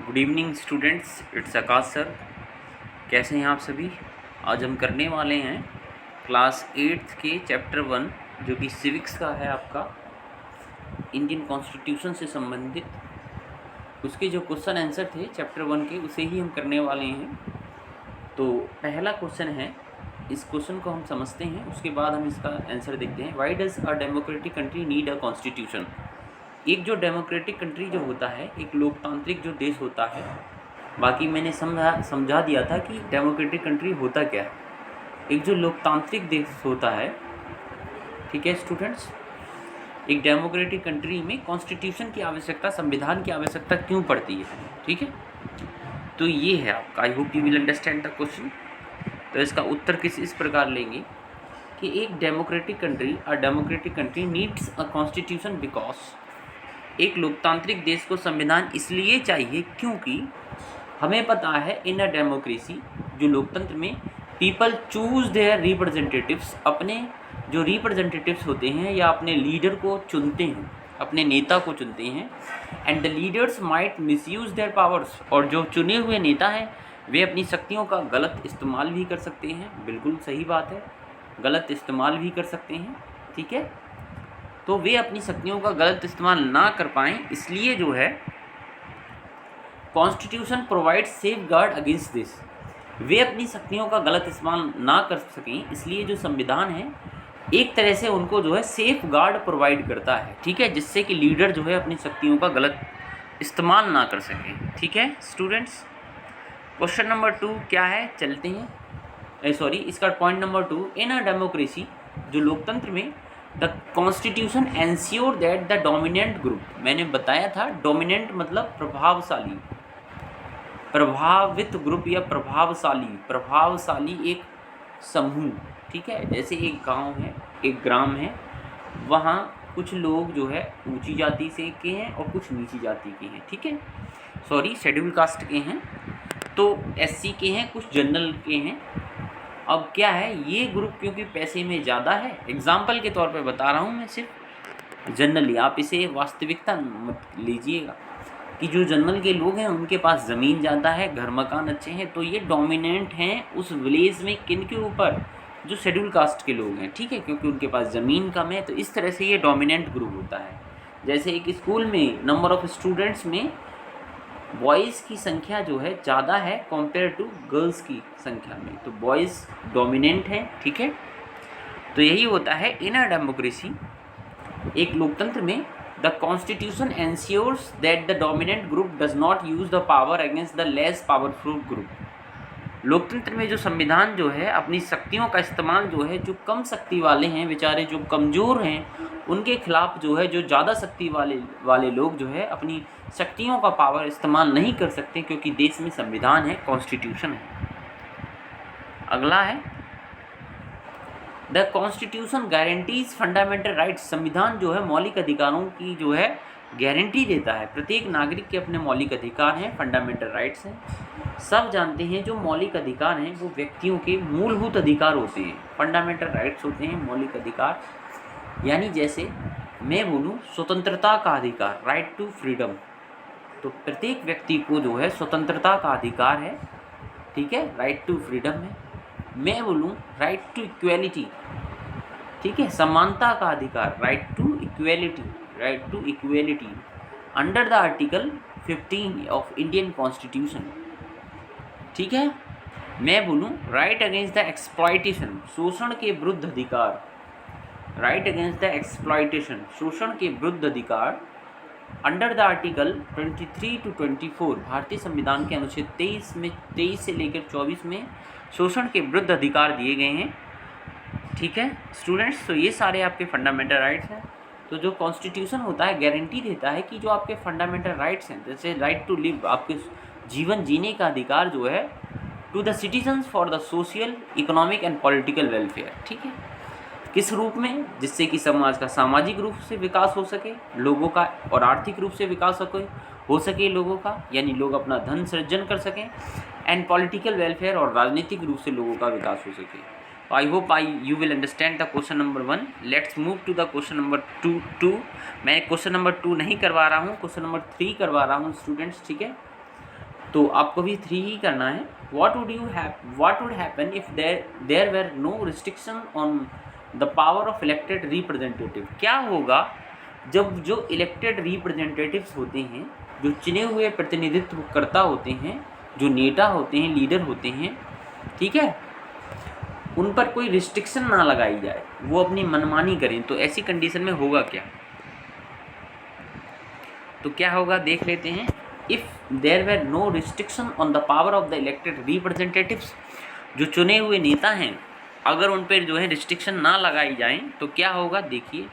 Good evening students, it's Akash sir. कैसे हैं आप सभी। आज हम करने वाले हैं क्लास 8th के चैप्टर 1 जो कि सिविक्स का है आपका, इंडियन कॉन्स्टिट्यूशन से संबंधित। उसके जो क्वेश्चन आंसर थे चैप्टर 1 के उसे ही हम करने वाले हैं। तो पहला क्वेश्चन है, इस क्वेश्चन को हम समझते हैं, उसके बाद हम इसका आंसर देखते हैं। Why does a democratic country need a constitution. एक जो डेमोक्रेटिक कंट्री जो होता है, एक लोकतांत्रिक जो देश होता है, बाकी मैंने समझा दिया था कि डेमोक्रेटिक कंट्री होता क्या है। एक जो लोकतांत्रिक देश होता है, ठीक है स्टूडेंट्स, एक डेमोक्रेटिक कंट्री में कॉन्स्टिट्यूशन की आवश्यकता, संविधान की आवश्यकता क्यों पड़ती है, ठीक है। तो ये है आपका, आई hope you will understand the question. तो इसका उत्तर इस प्रकार लेंगे कि एक democratic country needs a constitution because, एक लोकतांत्रिक देश को संविधान इसलिए चाहिए क्योंकि हमें पता है इन अ डेमोक्रेसी, जो लोकतंत्र में पीपल चूज देयर रिप्रेजेंटेटिव्स, अपने जो रिप्रेजेंटेटिव्स होते हैं या अपने लीडर को चुनते हैं, अपने नेता को चुनते हैं। And the leaders might misuse there powers, और जो चुने हुए नेता हैं वे अपनी शक्तियों का गलत इस्तेमाल भी कर सकते हैं। बिल्कुल सही बात है, गलत इस्तेमाल भी कर सकते हैं, ठीक है। तो वे अपनी शक्तियों का गलत इस्तेमाल ना कर पाएँ, इसलिए जो है constitution provide safeguard against this. वे अपनी शक्तियों का गलत इस्तेमाल ना कर सकें, इसलिए जो संविधान है एक तरह से उनको जो है सेफ गार्ड प्रोवाइड करता है, ठीक है, जिससे कि लीडर जो है अपनी शक्तियों का गलत इस्तेमाल ना कर सकें, ठीक है स्टूडेंट्स। क्वेश्चन नंबर 2 क्या है, चलते हैं। इसका point number 2, in a democracy, जो लोकतंत्र में the constitution ensure that the dominant group, मैंने बताया था डोमिनेंट मतलब प्रभावशाली, प्रभावित ग्रुप या प्रभावशाली एक समूह, ठीक है। जैसे एक गांव है, एक ग्राम है, वहाँ कुछ लोग जो है ऊंची जाति से के हैं और कुछ नीची जाति के हैं, ठीक है, शेड्यूल कास्ट के हैं, तो एससी के हैं, कुछ जनरल के हैं। अब क्या है, ये ग्रुप क्योंकि पैसे में ज़्यादा है, एग्जाम्पल के तौर पे बता रहा हूँ मैं, सिर्फ जनरली, आप इसे वास्तविकता मत लीजिएगा, कि जो जनरल के लोग हैं उनके पास ज़मीन ज़्यादा है, घर मकान अच्छे हैं, तो ये डोमिनेंट हैं उस विलेज में। किन के ऊपर, जो शेड्यूल कास्ट के लोग हैं, ठीक है, क्योंकि उनके पास ज़मीन कम है, तो इस तरह से ये डोमिनेंट ग्रुप होता है। जैसे एक स्कूल में नंबर ऑफ़ स्टूडेंट्स में बॉयज़ की संख्या जो है ज़्यादा है कंपेयर टू गर्ल्स की संख्या में, तो बॉयज़ डोमिनेंट है, ठीक है। तो यही होता है इन अ डेमोक्रेसी, एक लोकतंत्र में the constitution ensures that the dominant group does not use the power against the less powerful group. लोकतंत्र में जो संविधान जो है अपनी शक्तियों का इस्तेमाल जो है, जो कम शक्ति वाले हैं बेचारे, जो कमज़ोर हैं, उनके खिलाफ जो है जो ज़्यादा शक्ति वाले लोग जो है अपनी शक्तियों का पावर इस्तेमाल नहीं कर सकते, क्योंकि देश में संविधान है, कॉन्स्टिट्यूशन है। अगला है, the constitution guarantees fundamental rights. संविधान जो है मौलिक अधिकारों की जो है गारंटी देता है। प्रत्येक नागरिक के अपने मौलिक अधिकार हैं, फंडामेंटल राइट्स हैं। सब जानते हैं जो मौलिक अधिकार हैं वो व्यक्तियों के मूलभूत अधिकार होते हैं, फंडामेंटल राइट्स होते हैं मौलिक अधिकार। यानी जैसे मैं बोलूँ स्वतंत्रता का अधिकार, राइट टू फ्रीडम, तो प्रत्येक व्यक्ति को जो है स्वतंत्रता का अधिकार है, ठीक है, राइट टू फ्रीडम है। मैं बोलूँ राइट टू इक्वेलिटी, ठीक है, समानता का अधिकार, right to equality under the article 15 of Indian constitution, ठीक है। मैं बोलूँ राइट अगेंस्ट द एक्सप्लॉयटेशन, शोषण के विरुद्ध अधिकार, राइट अगेंस्ट द एक्सप्लॉयटेशन, शोषण के विरुद्ध अधिकार अंडर द आर्टिकल 23 to 24, भारतीय संविधान के अनुच्छेद 23 से लेकर 24 में शोषण के विरुद्ध अधिकार दिए गए हैं, ठीक है स्टूडेंट्स। तो ये सारे आपके फंडामेंटल राइट्स हैं। तो जो कॉन्स्टिट्यूशन होता है गारंटी देता है कि जो आपके फंडामेंटल राइट्स हैं, जैसे राइट टू लिव, आपके जीवन जीने का अधिकार जो है, to the citizens for the social, economic and political welfare, ठीक है, किस रूप में, जिससे कि समाज का सामाजिक रूप से विकास हो सके लोगों का, और आर्थिक रूप से विकास हो सके लोगों का, यानी लोग अपना धन सृजन कर सकें, एंड पॉलिटिकल वेलफेयर, और राजनीतिक रूप से लोगों का विकास हो सके। I hope you will understand the question number 1। Let's move to the question number 2। मैं क्वेश्चन नंबर 2 नहीं करवा रहा हूँ, क्वेश्चन नंबर 3 करवा रहा हूँ स्टूडेंट्स, ठीक है। तो आपको भी 3 ही करना है। What would happen if there were no restriction on the power of elected representative? क्या होगा जब जो इलेक्टेड रिप्रेजेंटेटिव्स होते हैं, जो चुने हुए प्रतिनिधित्व करता होते हैं, जो नेता होते हैं, लीडर होते हैं, ठीक है, उन पर कोई रिस्ट्रिक्शन ना लगाई जाए, वो अपनी मनमानी करें, तो ऐसी कंडीशन में होगा क्या? तो क्या होगा देख लेते हैं। If there were no restriction on the power of the elected representatives, जो चुने हुए नेता हैं, अगर उन पर जो है रिस्ट्रिक्शन ना लगाई जाए तो क्या होगा देखिए।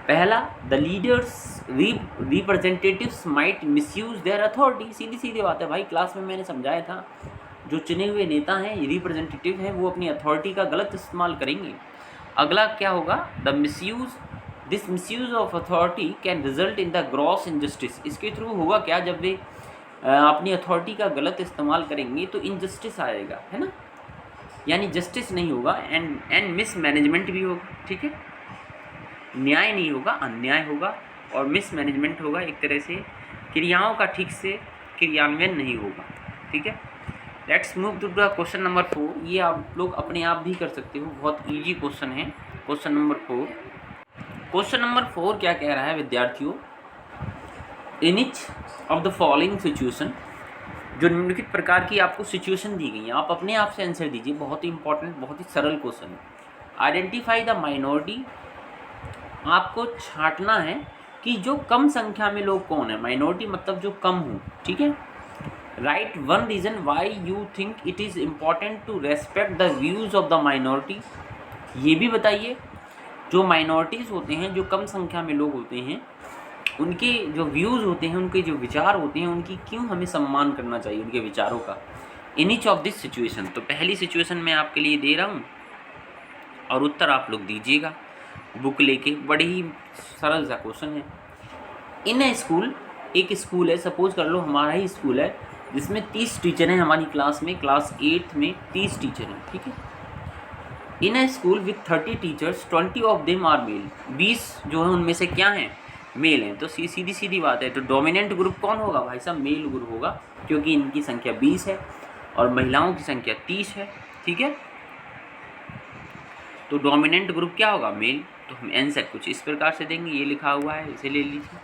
पहला, the leaders representatives might misuse their authority. सीधी सीधी बात है भाई, क्लास में मैंने समझाया था, जो चुने हुए नेता हैं, रिप्रेजेंटेटिव हैं, वो अपनी अथॉरिटी का गलत इस्तेमाल करेंगे। अगला क्या होगा, this misuse of authority can result in the gross injustice. इसके थ्रू होगा क्या, जब वे अपनी अथॉरिटी का गलत इस्तेमाल करेंगे तो इनजस्टिस आएगा, है ना, यानी जस्टिस नहीं होगा, एंड मिसमैनेजमेंट भी होगा, ठीक है, न्याय नहीं होगा, अन्याय होगा, और मिसमैनेजमेंट होगा, एक तरह से क्रियाओं का ठीक से क्रियान्वयन नहीं होगा, ठीक है। Let's move to the question number 4। ये आप लोग अपने आप भी कर सकते हो, बहुत ईजी क्वेश्चन है। क्वेश्चन नंबर 4, क्या कह रहा है विद्यार्थियों, in each of the following situation, जो निम्नलिखित प्रकार की आपको सिचुएशन दी गई है, आप अपने आप से आंसर दीजिए। बहुत ही इंपॉर्टेंट, बहुत ही सरल क्वेश्चन है। आइडेंटिफाई द माइनॉरिटी, आपको छांटना है कि जो कम संख्या में लोग कौन है। माइनॉरिटी मतलब जो कम हो, ठीक है। Write one reason why you think it is important to respect the views of the minority. ये भी बताइए, जो माइनॉरिटीज़ होते हैं, जो कम संख्या में लोग होते हैं, उनके जो व्यूज़ होते हैं, उनके जो विचार होते हैं, उनकी क्यों हमें सम्मान करना चाहिए, उनके विचारों का। In each of this situation, तो पहली सिचुएशन मैं आपके लिए दे रहा हूँ और उत्तर आप लोग दीजिएगा बुक लेके। बड़ी ही सरल सा क्वेश्चन है। इन ए स्कूल, एक स्कूल है, सपोज कर लो हमारा ही स्कूल है, जिसमें 30 टीचर हैं हमारी क्लास में, क्लास 8th में 30 टीचर हैं, ठीक है। In a school with 30 teachers 20 of them are male, 20 जो है उनमें से क्या हैं, मेल हैं। तो सीधी सीधी बात है, तो डोमिनेंट ग्रुप कौन होगा भाई साहब, मेल ग्रुप होगा, क्योंकि इनकी संख्या 20 है और महिलाओं की संख्या 30 है, ठीक है। तो डोमिनेंट ग्रुप क्या होगा, मेल। तो हम आंसर कुछ इस प्रकार से देंगे, ये लिखा हुआ है, इसे ले लीजिए।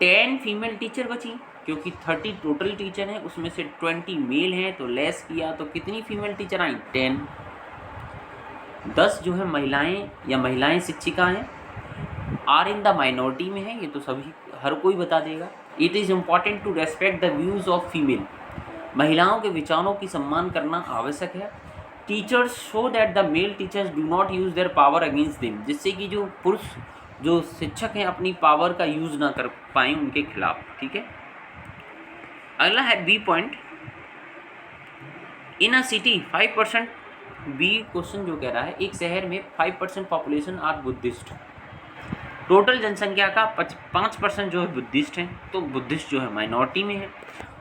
10 फीमेल टीचर बची, क्योंकि 30 टोटल टीचर हैं, उसमें से 20 मेल हैं, तो लेस किया तो कितनी फीमेल टीचर आई, 10। 10 जो है महिलाएं या महिलाएं शिक्षिका हैं, आर इन द माइनॉरिटी में है, ये तो सभी हर कोई बता देगा। It is important to respect the views of female, महिलाओं के विचारों की सम्मान करना आवश्यक है। Teachers show that the male teachers do not use their power against them, जिससे कि जो पुरुष जो शिक्षक हैं अपनी पावर का यूज़ ना कर पाएँ उनके खिलाफ, ठीक है। अगला है B point, in a city 5%, B question जो कह रहा है, एक शहर में 5% पॉपुलेशन आर बुद्धिस्ट, टोटल जनसंख्या का 5% जो है बुद्धिस्ट हैं, तो बुद्धिस्ट जो है माइनॉरिटी में है।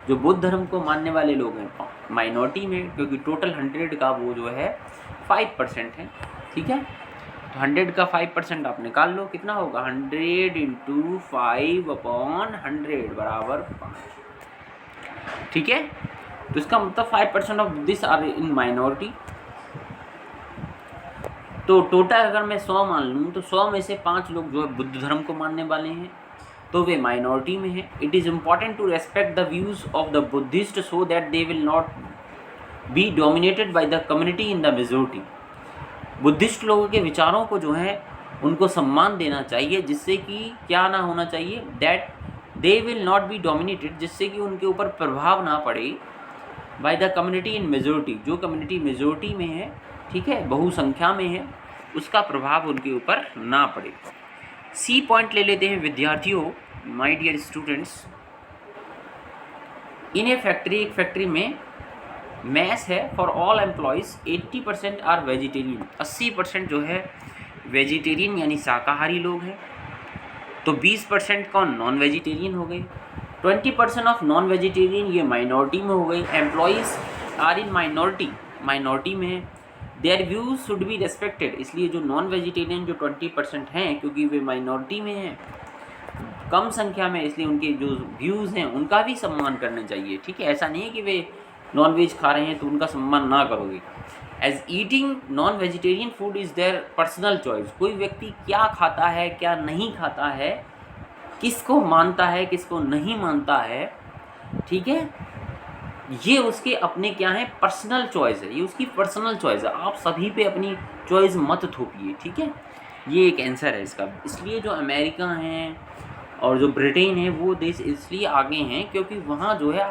जो बुद्ध धर्म को मानने वाले लोग हैं माइनॉरिटी में, क्योंकि टोटल 100 का वो जो है 5% है, ठीक है। तो 100 का 5% आप निकाल लो, कितना होगा, 100 × 5/100 बराबर 5, ठीक है। तो इसका मतलब 5% of this are in minority. तो टोटल अगर मैं 100 मान लूँ, तो 100 में से 5 लोग जो है बुद्ध धर्म को मानने वाले हैं, तो वे माइनॉरिटी में है। It is important to respect the views of the Buddhist so that they will not be dominated by the community in the majority. Buddhist लोगों के विचारों को जो है उनको सम्मान देना चाहिए, जिससे कि क्या ना होना चाहिए, that they will not be dominated, जिससे कि उनके ऊपर प्रभाव ना पड़े, bye the community in majority, जो कम्युनिटी मेजोरिटी में है, ठीक है, बहुसंख्या में है, उसका प्रभाव उनके ऊपर ना पड़े। सी पॉइंट ले लेते हैं विद्यार्थियों, my dear students. In a factory, एक फैक्ट्री में मैस है for all employees 80% are vegetarian, 80% जो है वेजिटेरियन यानी शाकाहारी लोग हैं। तो 20% कौन, नॉन वेजिटेरियन हो गए। 20% ऑफ नॉन वेजिटेरियन ये माइनॉरिटी में हो गई। Employees are in minority, minority में है। Their views should be respected, इसलिए जो नॉन वेजिटेरियन जो 20% हैं, क्योंकि वे माइनॉरिटी में हैं, कम संख्या में, इसलिए उनके जो व्यूज़ हैं उनका भी सम्मान करना चाहिए, ठीक है। ऐसा नहीं है कि वे नॉन वेज खा रहे हैं तो उनका सम्मान ना करोगे। As eating non vegetarian food is their personal choice, कोई व्यक्ति क्या खाता है क्या नहीं खाता है, किसको मानता है किसको नहीं मानता है, ठीक है, ये उसके अपने क्या है, पर्सनल चॉइस है, ये उसकी पर्सनल चॉइस है। आप सभी पे अपनी चॉइस मत थोपिए, ठीक है। ये एक आंसर है इसका। इसलिए जो अमेरिका हैं और जो ब्रिटेन है वो देश इसलिए आगे हैं क्योंकि वहाँ जो है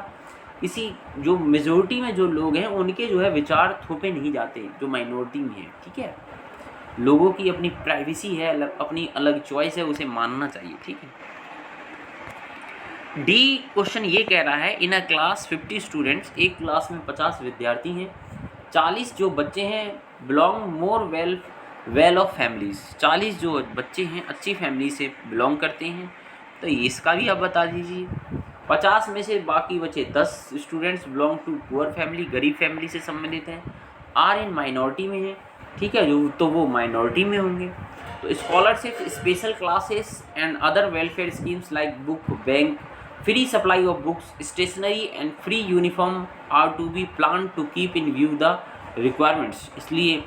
किसी जो मेजोरिटी में जो लोग हैं उनके जो है विचार थोपे नहीं जाते जो माइनॉरिटी में है, ठीक है। लोगों की अपनी प्राइवेसी है, अपनी अलग चॉइस है, उसे मानना चाहिए, ठीक है। डी क्वेश्चन ये कह रहा है, इन अ क्लास 50 स्टूडेंट्स, एक क्लास में 50 विद्यार्थी हैं, 40 जो बच्चे हैं belong more well of families, 40 जो बच्चे हैं अच्छी फैमिली से बिलोंग करते हैं, तो इसका भी आप बता दीजिए। 50 में से बाकी बचे 10 students belong to poor family, गरीब फैमिली से संबंधित हैं, आर इन माइनॉरिटी में है, ठीक है, जो तो वो माइनॉरिटी में होंगे। तो scholarship, special classes and other welfare schemes like book bank, free supply of books, stationery and free uniform are to be plan to keep in view the requirements, इसलिए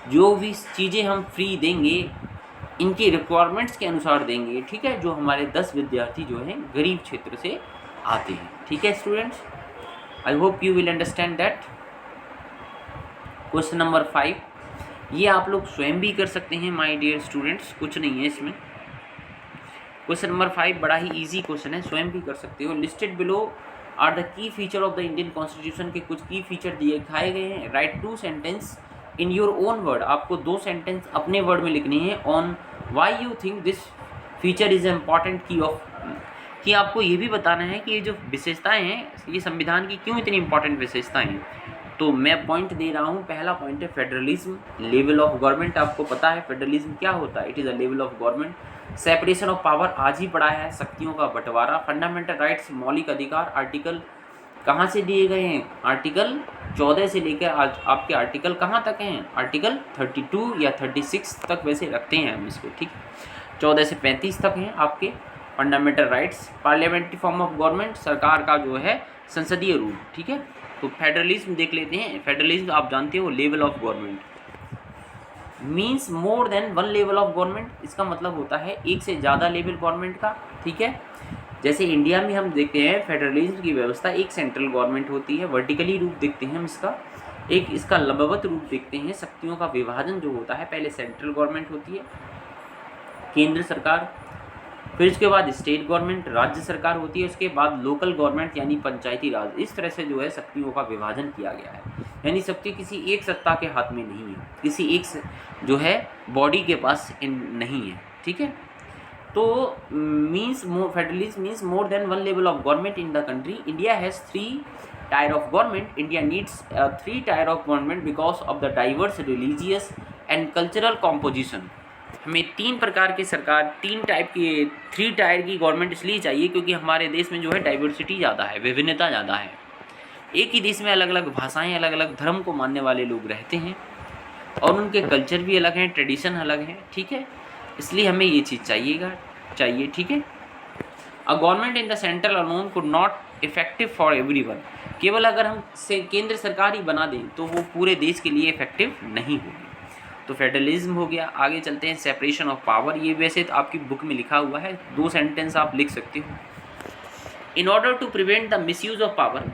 जो भी चीज़ें हम फ्री देंगे इनकी रिक्वायरमेंट्स के अनुसार देंगे, ठीक है, जो हमारे 10 विद्यार्थी जो हैं गरीब क्षेत्र से आते हैं, ठीक है students. I hope you will understand that. Question number 5, ये आप लोग स्वयं भी कर सकते हैं माय डियर स्टूडेंट्स, कुछ नहीं है इसमें। क्वेश्चन नंबर 5 बड़ा ही इजी क्वेश्चन है, स्वयं भी कर सकते हो। Listed below are the key feature of the Indian constitution के कुछ की फीचर दिखाए गए हैं। Write 2 sentence in your own word, आपको 2 सेंटेंस अपने वर्ड में लिखनी है on why you think this feature is important key of, कि आपको ये भी बताना है कि ये जो विशेषताएं हैं ये संविधान की क्यों इतनी इंपॉर्टेंट विशेषताएं हैं। तो मैं पॉइंट दे रहा हूँ, पहला पॉइंट है फेडरलिज्म, लेवल ऑफ गवर्नमेंट, आपको पता है फेडरलिज्म क्या होता है, it is a level of government. Separation of power, आज ही पढ़ा है, शक्तियों का बंटवारा। फंडामेंटल राइट्स, मौलिक अधिकार, आर्टिकल कहाँ से दिए गए हैं, आर्टिकल 14 से लेकर आज आपके आर्टिकल कहाँ तक हैं, आर्टिकल 32 या 36 तक वैसे रखते हैं हम इसको, ठीक, 14 से 35 तक हैं आपके fundamental rights. Parliamentary form of government, सरकार का जो है संसदीय रूप, ठीक है। तो फेडरलिज्म देख लेते हैं। फेडरलिज्म आप जानते हो level of government means more than one level of government, इसका मतलब होता है एक से ज़्यादा लेवल गवर्नमेंट का, ठीक है। जैसे इंडिया में हम देखते हैं फेडरलिज्म की व्यवस्था, एक सेंट्रल गवर्नमेंट होती है, वर्टिकली रूप देखते हैं हम इसका, एक इसका लंबवत रूप देखते हैं। शक्तियों का विभाजन जो होता है, पहले सेंट्रल गवर्नमेंट होती है, केंद्र सरकार, फिर उसके बाद स्टेट गवर्नमेंट, राज्य सरकार होती है, उसके बाद लोकल गवर्नमेंट यानी पंचायती राज। इस तरह से जो है शक्तियों का विभाजन किया गया है, यानी शक्ति किसी एक सत्ता के हाथ में नहीं है, किसी एक जो है बॉडी के पास नहीं है, ठीक है। तो means federalism means more than one level of government in the country. India has 3 tyre of government, India needs 3 tyre of government because of the diverse religious and cultural composition. हमें 3 प्रकार की सरकार, 3 टाइप की 3 tyre की government इसलिए चाहिए क्योंकि हमारे देश में जो है डाइवर्सिटी ज़्यादा है, विभिन्नता ज़्यादा है। एक ही देश में अलग अलग भाषाएं, अलग अलग धर्म को मानने वाले लोग रहते हैं और उनके कल्चर भी अलग हैं, ट्रेडिशन अलग हैं, ठीक है। इसलिए हमें ये चीज़ चाहिए, ठीक है। A government in the central alone could not effective for everyone, केवल अगर हम केंद्र सरकार ही बना दें तो वो पूरे देश के लिए इफेक्टिव नहीं होगी। तो फेडरलिज्म हो गया। आगे चलते हैं, सेपरेशन ऑफ पावर, ये वैसे तो आपकी बुक में लिखा हुआ है, 2 सेंटेंस आप लिख सकते हो। In order to prevent the misuse of power,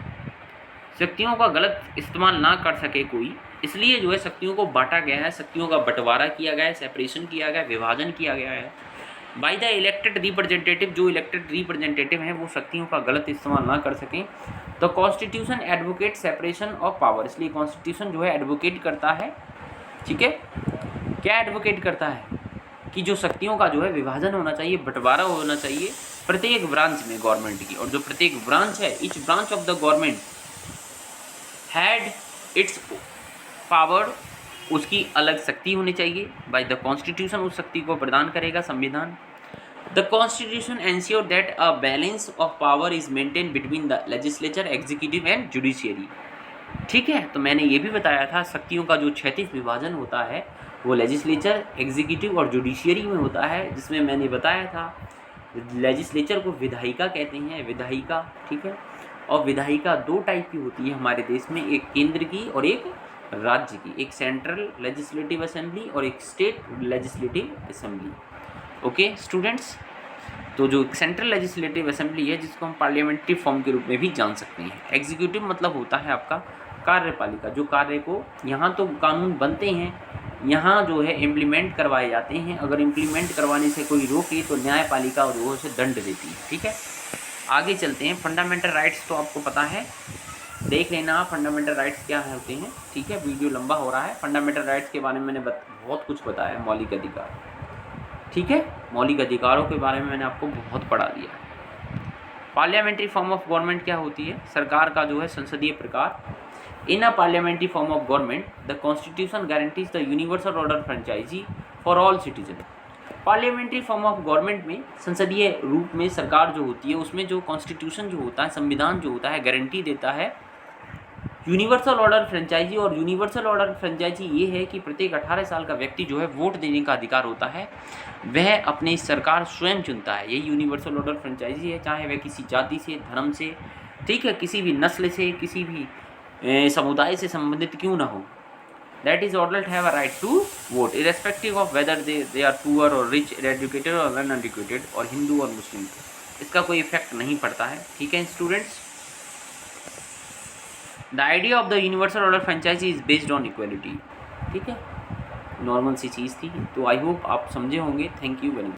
शक्तियों का गलत इस्तेमाल ना कर सके कोई, इसलिए जो है शक्तियों को बांटा गया है, शक्तियों का बंटवारा किया गया है, सेपरेशन किया गया है, विभाजन किया गया है। बाय द इलेक्टेड रिप्रेजेंटेटिव, जो इलेक्टेड रिप्रेजेंटेटिव हैं वो शक्तियों का गलत इस्तेमाल ना कर सकें। तो constitution advocate separation of power, इसलिए कॉन्स्टिट्यूशन जो है एडवोकेट करता है, ठीक है। क्या एडवोकेट करता है कि जो शक्तियों का जो है विभाजन होना चाहिए, बंटवारा होना चाहिए प्रत्येक ब्रांच में गवर्नमेंट की, और जो प्रत्येक ब्रांच है, each branch of the government had it's power, उसकी अलग शक्ति होनी चाहिए। बाय द कॉन्स्टिट्यूशन, उस शक्ति को प्रदान करेगा संविधान। The constitution ensure that a balance of power is maintain between the legislature, executive and judiciary, ठीक है। तो मैंने ये भी बताया था शक्तियों का जो क्षैतिज विभाजन होता है वो लेजिस्लेचर, एग्जीक्यूटिव और जुडिशियरी में होता है, जिसमें मैंने बताया था लेजिस्लेचर को विधायिका कहते हैं, विधायिका, ठीक है। और विधायिका दो टाइप की होती है हमारे देश में, एक केंद्र की और एक राज्य की, एक सेंट्रल लेजिस्लेटिव असेंबली और एक state legislative assembly. Okay students, तो जो सेंट्रल लेजिस्लेटिव असेंबली है जिसको हम पार्लियामेंट्री फॉर्म के रूप में भी जान सकते हैं। एग्जीक्यूटिव मतलब होता है आपका कार्यपालिका, जो कार्य को, यहाँ तो कानून बनते हैं, यहाँ जो है इम्प्लीमेंट करवाए जाते हैं। अगर इम्प्लीमेंट करवाने से कोई रोके तो न्यायपालिका और वो उसे दंड देती है, ठीक है। आगे चलते हैं। फंडामेंटल राइट्स तो आपको पता है, देख लेना फंडामेंटल राइट्स क्या होते हैं, ठीक है। वीडियो लंबा हो रहा है। फंडामेंटल राइट्स के बारे में मैंने बहुत कुछ बताया, मौलिक अधिकार, ठीक है। मौलिक अधिकारों के बारे में मैंने आपको बहुत पढ़ा दिया है। पार्लियामेंट्री फॉर्म ऑफ गवर्नमेंट क्या होती है? सरकार का जो है संसदीय प्रकार। In a parliamentary form of government the constitution guarantees the universal order franchise for all citizen. Parliamentary form of government में, संसदीय रूप में सरकार जो होती है, उसमें जो कॉन्स्टिट्यूशन जो होता है, संविधान जो होता है, गारंटी देता है यूनिवर्सल ऑर्डर फ्रेंचाइजी। और यूनिवर्सल ऑर्डर फ्रेंचाइजी ये है कि प्रत्येक 18 साल का व्यक्ति जो है वोट देने का अधिकार होता है, वह अपनी सरकार स्वयं चुनता है। यही यूनिवर्सल ऑर्डर फ्रेंचाइजी है, चाहे वह किसी जाति से, धर्म से, ठीक है, किसी भी नस्ल से, किसी भी समुदाय से संबंधित क्यों ना हो। That is order have a right to vote irrespective of whether they are poor और रिच, एजुकेटेड और वेल एजुकेटेड, और हिंदू और मुस्लिम। इसका कोई इफेक्ट नहीं पड़ता है, ठीक है students. The idea of the universal order franchise is based on equality, ठीक है। नॉर्मल सी चीज़ थी, तो आई होप आप समझे होंगे। Thank you very much.